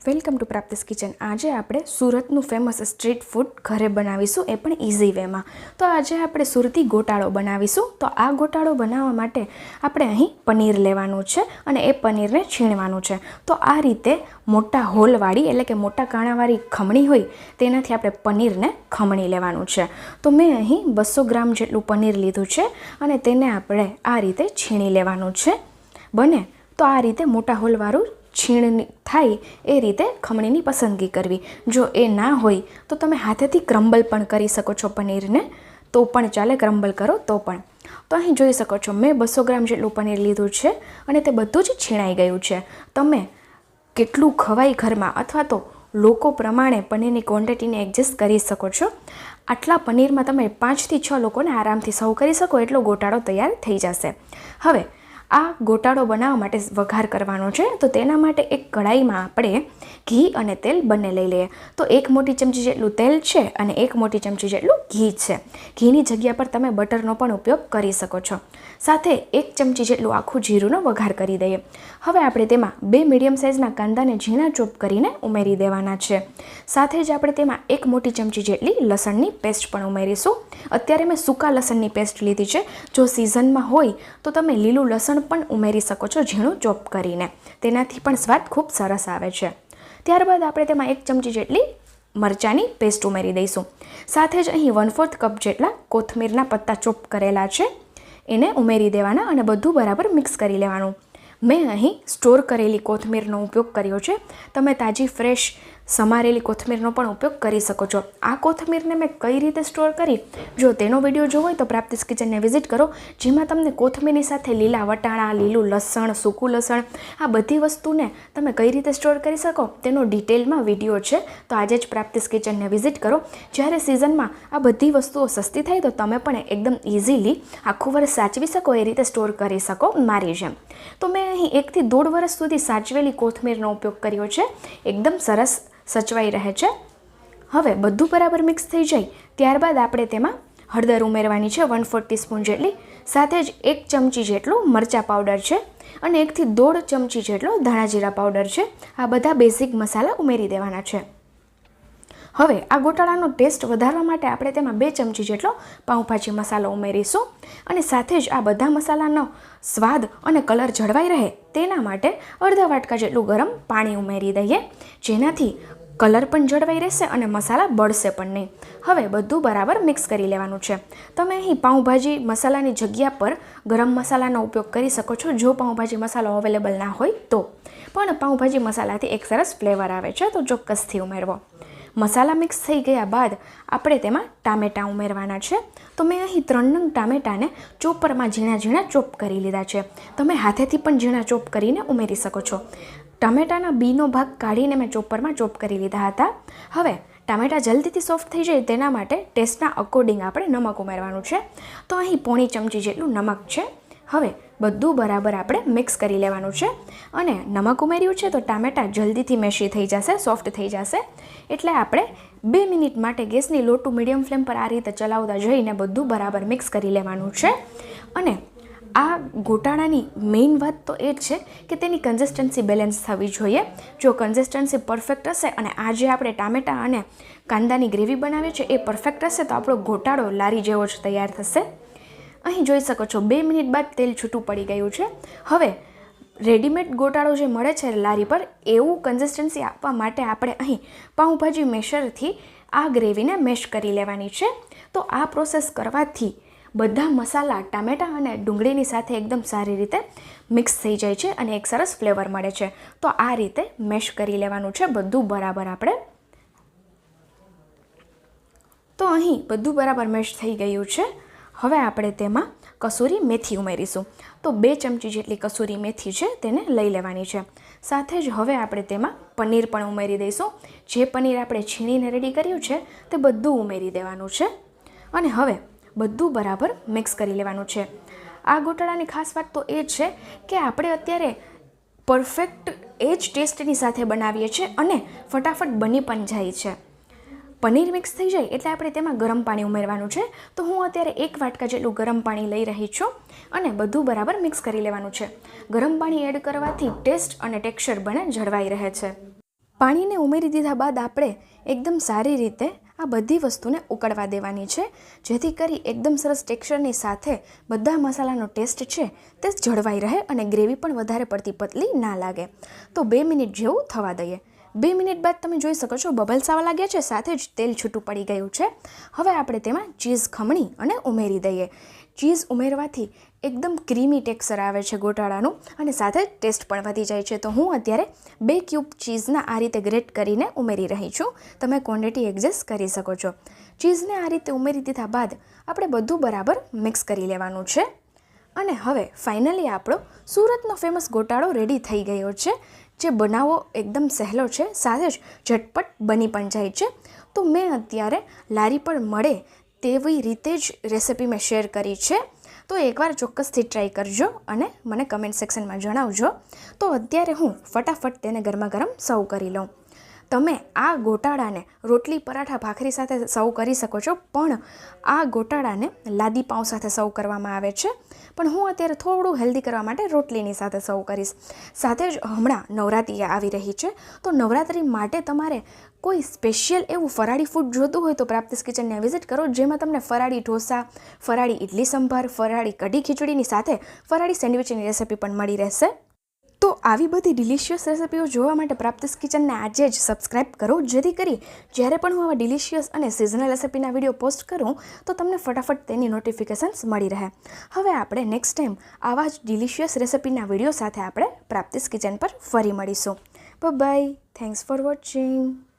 Welcome to પ્રાપ્તિસ kitchen. આજે આપણે સુરતનું ફેમસ સ્ટ્રીટ ફૂડ ઘરે બનાવીશું, એ પણ ઇઝી વેમાં। તો આજે આપણે સુરતી ગોટાળો બનાવીશું। તો આ ગોટાળો બનાવવા માટે આપણે અહીં પનીર લેવાનું છે અને એ પનીરને છીણવાનું છે। તો આ રીતે મોટા હોલવાળી એટલે કે મોટા કાણાવાળી ખમણી હોય તેનાથી આપણે પનીરને ખમણી લેવાનું છે। તો મેં અહીં 200 ગ્રામ જેટલું પનીર લીધું છે અને તેને આપણે આ રીતે છીણી લેવાનું છે। બને તો આ રીતે મોટા હોલવાળું છીણ થાય એ રીતે ખમણીની પસંદગી કરવી। જો એ ના હોય તો તમે હાથેથી ક્રમ્બલ પણ કરી શકો છો પનીરને, તો પણ ચાલે, ક્રમ્બલ કરો તો પણ। તો અહીં જોઈ શકો છો મેં 200 ગ્રામ જેટલું પનીર લીધું છે અને તે બધું જ છીણાઈ ગયું છે। તમે કેટલું ખવાય ઘરમાં અથવા તો લોકો પ્રમાણે પનીરની ક્વોન્ટિટીને એડજસ્ટ કરી શકો છો। આટલા પનીરમાં તમે 5 થી 6 લોકોને આરામથી સર્વ કરી શકો એટલો ગોટાળો તૈયાર થઈ જશે। હવે આ ગોટાળો બનાવવા માટે વઘાર કરવાનો છે। તો તેના માટે એક કઢાઈમાં આપણે ઘી અને તેલ બંને લઈ લઈએ। તો 1 મોટી ચમચી જેટલું તેલ છે અને 1 મોટી ચમચી જેટલું ઘી છે। ઘીની જગ્યા પર તમે બટરનો પણ ઉપયોગ કરી શકો છો। સાથે 1 ચમચી જેટલું આખું જીરુંનો વઘાર કરી દઈએ। હવે આપણે તેમાં 2 મીડિયમ સાઇઝના કાંદાને ઝીણા ચોપ કરીને ઉમેરી દેવાના છે। સાથે જ આપણે તેમાં 1 મોટી ચમચી જેટલી લસણની પેસ્ટ પણ ઉમેરીશું। અત્યારે મેં સૂકા લસણની પેસ્ટ લીધી છે। જો સિઝનમાં હોય તો તમે લીલું લસણ પણ ઉમેરી શકો છો ઝીણું ચોપ કરીને, તેનાથી પણ સ્વાદ ખૂબ સરસ આવે છે। ત્યારબાદ આપણે તેમાં 1 ચમચી જેટલી મરચાંની પેસ્ટ ઉમેરી દઈશું। સાથે જ અહીં 1/4 કપ જેટલા કોથમીરના પત્તા ચોપ કરેલા છે એને ઉમેરી દેવાના અને બધું બરાબર મિક્સ કરી લેવાનું। મેં અહીં સ્ટોર કરેલી કોથમીરનો ઉપયોગ કર્યો છે, તમે તાજી ફ્રેશ સમારેલી કોથમીરનો પણ ઉપયોગ કરી શકો છો। આ કોથમીરને મેં કઈ રીતે સ્ટોર કરી, જો તેનો વિડીયો જોવો હોય તો પ્રાપ્તિસ કિચનને વિઝિટ કરો, જેમાં તમને કોથમીરની સાથે લીલા વટાણા, લીલું લસણ, સૂકું લસણ, આ બધી વસ્તુને તમે કઈ રીતે સ્ટોર કરી શકો તેનો ડિટેલમાં વિડીયો છે। તો આજે જ પ્રાપ્તિસ કિચનને વિઝિટ કરો। જ્યારે સિઝનમાં આ બધી વસ્તુઓ સસ્તી થાય તો તમે પણ એકદમ ઇઝીલી આખું વર્ષ સાચવી શકો એ રીતે સ્ટોર કરી શકો મારી જેમ। તો મેં અહીં 1 થી 1.5 વર્ષ સુધી સાચવેલી કોથમીરનો ઉપયોગ કર્યો છે, એકદમ સરસ સચવાઈ રહે છે। હવે બધું બરાબર મિક્સ થઈ જાય ત્યારબાદ આપણે તેમાં હળદર ઉમેરવાની છે 1/4 ટીસ્પૂન જેટલી। સાથે જ 1 ચમચી જેટલું મરચાં પાવડર છે અને 1 થી 1.5 ચમચી જેટલો ધાણા જીરા પાવડર છે। આ બધા બેઝિક મસાલા ઉમેરી દેવાના છે। હવે આ ગોટાળાનો ટેસ્ટ વધારવા માટે આપણે તેમાં 2 ચમચી જેટલો પાઉંભાજી મસાલો ઉમેરીશું અને સાથે જ આ બધા મસાલાનો સ્વાદ અને કલર જળવાઈ રહે તેના માટે અડધા વાટકા જેટલું ગરમ પાણી ઉમેરી દઈએ, જેનાથી કલર પણ જળવાઈ રહેશે અને મસાલા બળશે પણ નહીં। હવે બધું બરાબર મિક્સ કરી લેવાનું છે। તમે અહીં પાઉંભાજી મસાલાની જગ્યા પર ગરમ મસાલાનો ઉપયોગ કરી શકો છો જો પાઉંભાજી મસાલો અવેલેબલ ના હોય તો, પણ પાઉંભાજી મસાલાથી એક સરસ ફ્લેવર આવે છે તો ચોક્કસથી ઉમેરવો। મસાલા મિક્સ થઈ ગયા બાદ આપણે તેમાં ટામેટાં ઉમેરવાના છે। તો મેં અહીં 3 નંગ ટામેટાને ચોપરમાં ઝીણા ઝીણા ચોપ કરી લીધા છે, તમે હાથેથી પણ ઝીણા ચોપ કરીને ઉમેરી શકો છો। ટામેટાના બીનો ભાગ કાઢીને મેં ચોપરમાં ચોપ કરી લીધા હતા। હવે ટામેટા જલ્દીથી સોફ્ટ થઈ જાય તેના માટે ટેસ્ટના અકોર્ડિંગ આપણે નમક ઉમેરવાનું છે। તો અહીં 1/2 ચમચી જેટલું નમક છે। હવે બધું બરાબર આપણે મિક્સ કરી લેવાનું છે અને નમક ઉમેર્યું છે તો ટામેટા જલ્દીથી મેશી થઈ જશે, સોફ્ટ થઈ જશે। એટલે આપણે 2 મિનિટ માટે ગેસની લો ટુ મીડિયમ ફ્લેમ પર આ રીતે ચલાવતા જઈને બધું બરાબર મિક્સ કરી લેવાનું છે। અને આ ગોટાળાની મેઇન વાત તો એ જ છે કે તેની કન્સિસ્ટન્સી બેલેન્સ થવી જોઈએ। જો કન્સિસ્ટન્સી પરફેક્ટ હશે અને આ જે આપણે ટામેટા અને કાંદાની ગ્રેવી બનાવીએ છીએ એ પરફેક્ટ હશે તો આપણો ગોટાળો લારી જેવો જ તૈયાર થશે। અહીં જોઈ શકો છો 2 મિનિટ બાદ તેલ છૂટું પડી ગયું છે। હવે રેડીમેડ ગોટાળો જે મળે છે લારી પર એવું કન્સિસ્ટન્સી આપવા માટે આપણે અહીં પાઉંભાજી મેશરથી આ ગ્રેવીને મેશ કરી લેવાની છે। તો આ પ્રોસેસ કરવાથી બધા મસાલા ટામેટાં અને ડુંગળીની સાથે એકદમ સારી રીતે મિક્સ થઈ જાય છે અને એક સરસ ફ્લેવર મળે છે। તો આ રીતે મેશ કરી લેવાનું છે બધું બરાબર આપણે। તો અહીં બધું બરાબર મેશ થઈ ગયું છે। હવે આપણે તેમાં કસૂરી મેથી ઉમેરીશું। તો 2 ચમચી જેટલી કસૂરી મેથી છે તેને લઈ લેવાની છે। સાથે જ હવે આપણે તેમાં પનીર પણ ઉમેરી દઈશું। જે પનીર આપણે છીણીને રેડી કર્યું છે તે બધું ઉમેરી દેવાનું છે અને હવે બધું બરાબર મિક્સ કરી લેવાનું છે। આ ગોટાળાની ખાસ વાત તો એ છે કે આપણે અત્યારે પરફેક્ટ એ જ ટેસ્ટની સાથે બનાવીએ છીએ અને ફટાફટ બની પણ જાય છે। પનીર મિક્સ થઈ જાય એટલે આપણે તેમાં ગરમ પાણી ઉમેરવાનું છે। તો હું અત્યારે 1 વાટકા જેટલું ગરમ પાણી લઈ રહી છું અને બધું બરાબર મિક્સ કરી લેવાનું છે। ગરમ પાણી એડ કરવાથી ટેસ્ટ અને ટેક્સચર બંને જળવાઈ રહે છે। પાણીને ઉમેરી દીધા બાદ આપણે એકદમ સારી રીતે આ બધી વસ્તુને ઉકળવા દેવાની છે, જેથી કરી એકદમ સરસ ટેક્સચરની સાથે બધા મસાલાનો ટેસ્ટ છે તે જળવાઈ રહે અને ગ્રેવી પણ વધારે પડતી પતલી ના લાગે. તો 2 મિનિટ જેવું થવા દઈએ. 2 મિનિટ બાદ તમે જોઈ શકો છો બબલ્સ આવવા લાગ્યા છે, સાથે જ તેલ છૂટું પડી ગયું છે. હવે આપણે તેમાં ચીઝ ખમણી અને ઉમેરી દઈએ. ચીઝ ઉમેરવાથી એકદમ ક્રીમી ટેક્સચર આવે છે ગોટાળાનું અને સાથે ટેસ્ટ પણ વધી જાય છે. તો હું અત્યારે 2 ક્યુબ ચીઝના આ રીતે ગ્રેટ કરીને ઉમેરી રહી છું. તમે ક્વોન્ટિટી એડજસ્ટ કરી શકો છો. ચીઝને આ રીતે ઉમેરી દીધા બાદ આપણે બધું બરાબર મિક્સ કરી લેવાનું છે. અને હવે ફાઇનલી આપણો સુરતનો ફેમસ ગોટાળો રેડી થઈ ગયો છે, જે બનાવવો એકદમ સહેલો છે, સાથે જ ઝટપટ બની પણ જાય છે. તો મેં અત્યારે લારી પર મળે તેવી રીતે જ રેસિપી મેં શેર કરી છે. તો એકવાર ચોક્કસથી ટ્રાય કરજો અને મને કમેન્ટ સેક્શનમાં જણાવજો. તો અત્યારે હું ફટાફટ તેને ગરમા ગરમ સર્વ કરી લઉં. તમે આ ગોટાળાને રોટલી, પરાઠા, ભાખરી સાથે સર્વ કરી શકો છો, પણ આ ગોટાળાને લાદી પાઉં સાથે સર્વ કરવામાં આવે છે. પણ હું અત્યારે થોડું હેલ્ધી કરવા માટે રોટલીની સાથે સર્વ કરીશ. સાથે જ હમણાં નવરાત્રિ આવી રહી છે, તો નવરાત્રિ માટે તમારે કોઈ સ્પેશિયલ એવું ફરાળી ફૂડ જોતું હોય તો પ્રાપ્તિસ કિચનને વિઝિટ કરો, જેમાં તમને ફરાળી ઢોસા, ફરાળી ઇડલી સંભાર, ફરાળી કઢી ખીચડીની સાથે ફરાળી સેન્ડવિચની રેસિપી પણ મળી રહેશે. તો આવી બધી ડિલિશિયસ રેસિપીઓ જોવા માટે પ્રાપ્તિસ કિચનને આજે જ સબસ્ક્રાઈબ કરો, જેથી કરી જ્યારે પણ હું આવા ડિલિશિયસ અને સિઝનલ રેસિપીના વિડીયો પોસ્ટ કરું તો તમને ફટાફટ તેની નોટિફિકેશન્સ મળી રહે. હવે આપણે નેક્સ્ટ ટાઈમ આવા જ ડિલિશિયસ રેસિપીના વિડીયો સાથે આપણે પ્રાપ્તિસ કિચન પર ફરી મળીશું. બાય. Thanks for watching.